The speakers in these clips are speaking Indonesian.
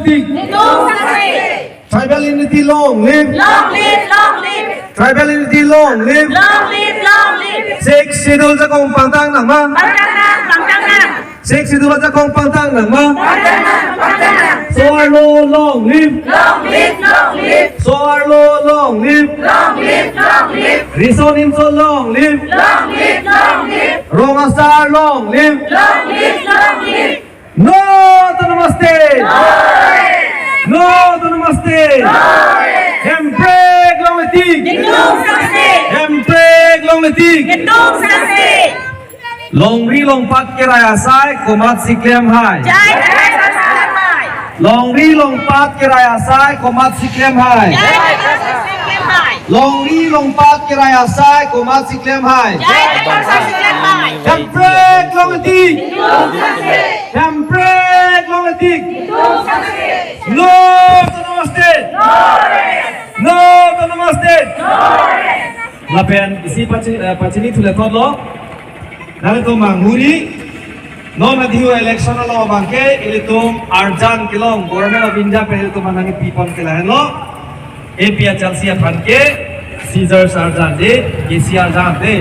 Letik. Tribal unity long live. Tribal unity long live. 6 schedule sa kong pantang nang ma. 6 schedule sa kong pantang nang ma. Soarlo long live. Soarlo long live. Rison Inso long live. Rongastar long live. No to Namaste. No to Namaste. Hempreg long letik. Hempreg long letik. Long ri long pat kiraya sai komat siklem hai. Long ri long pat kiraya sai komat siklem hai. Long ri long pat kiraya sai komat siklem hai. Hempreg long letik. Hempreg long letik. No to Namaste. No to Namaste. Lapen isi pacini tuletot lo. Nale to manguri. No na dihu election lo bangke ilitum Arjan kilong Government of India pe ilitum manangi pipon kilahen lo. APA Chelsea panke Caesar Arjan de KC Arjan de.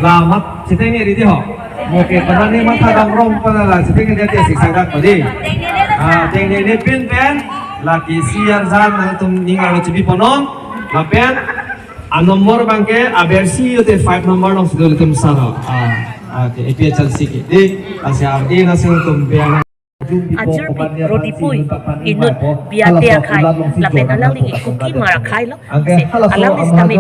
Lamat citenge ridi ho. Moke panani mata damrom panala citenge dia siksadak padi. Tenge ne pen la KC Arjan ilitum ningal cibi ponon. Lapen a nomor bangke abersi yote 5 number no sidol ilitum sara. Okay, APA Chelsea ke. Di asia ardi nasi ilitum biang. Ajur pi roti pui inut biatia khai lapen alang li kuki mara khai lo se alang li stami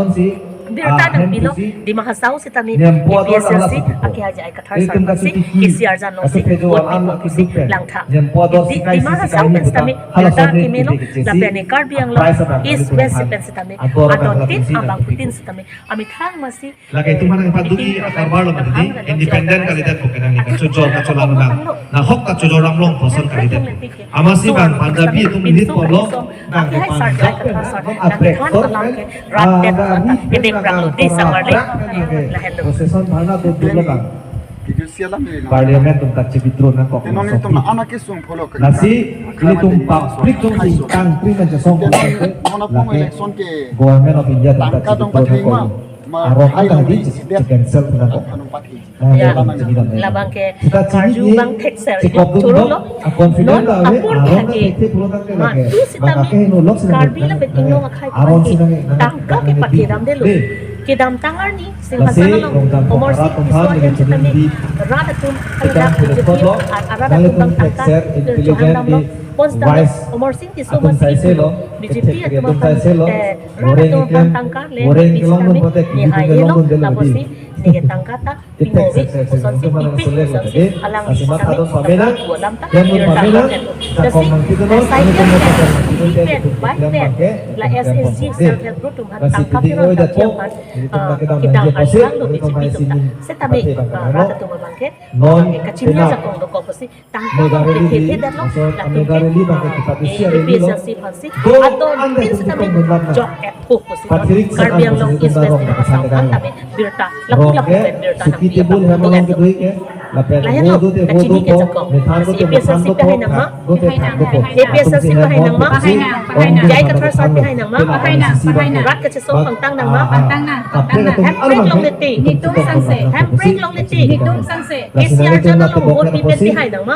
birta nang bilo di mahasau si tami PSLC aki aja ai kathar sar si KCR jan no si wot pi si langtha di mahasau pen stami birta kimelo lapen ne kar biang lo east west pen si tami adon tin abang putin si tami ami thang masi lagi itu mana padu karbar lo tadi independent kandidat bukan ni kacojol kacolan na hok kacojol ramlong poson kandidat amasi ban panjabi itu minit polo aki hai sar jai kathar sar na than alang ke rat det ebe pranglo de samarle la hello proseson bhana do dulakan Parliament tum tak cipitro na kok nasi ini tum public tum tang prima jasong Government of India tum tak cipitro na kok arok ada di cancel na kok ya labang ke karju bang texel turu lo confident non apur ke ma tu sitami karbi la betingo ngakai tangka ke patiram de lo ke dam tangar ni silhasana lo umur si iswanya sitami rada tum ala kujuti arada tum tangka johan dam lo Ponstam umur sing ti so mas lo BJP at rada tum tangka le sitami ni hayelo tapos si sige tangkata pinowi uson si ipi uson si alang kami walam ta dirta kasi sai ipen baik la SSG self help group tum tangka kiro takiaman kita asang do BJP tum ta setabi rata tum bangket kacimnya sa kong do ko si tangka ke dan lo la ipi si pasi adon tin setabi jok at ko si karbiang long invest na kasangkan tabi dirta Sukitibul hamang kedui ke lapen bodo te bodo ko methango te methango ko APSLC pahay nang ma jai kathar sar pahay nang ma rat ka cheso pangtang nang ma hampreng long leti hitung sanse hampreng long leti hitung sanse KCR jan long vote pipet pahay nang ma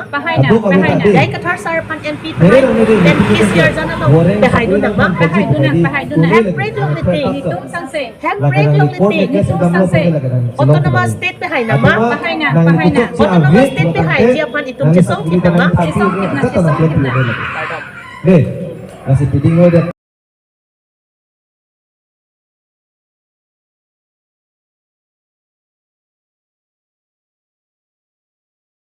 jai kathar sar pan MP pahay then KCR jan long pahay du nang ma hampreng long leti hitung sanse hampreng long leti hitung sanse autonomous state pahay nang ma autonomous state pahay jiapan itum chesong kita ma Nasi piding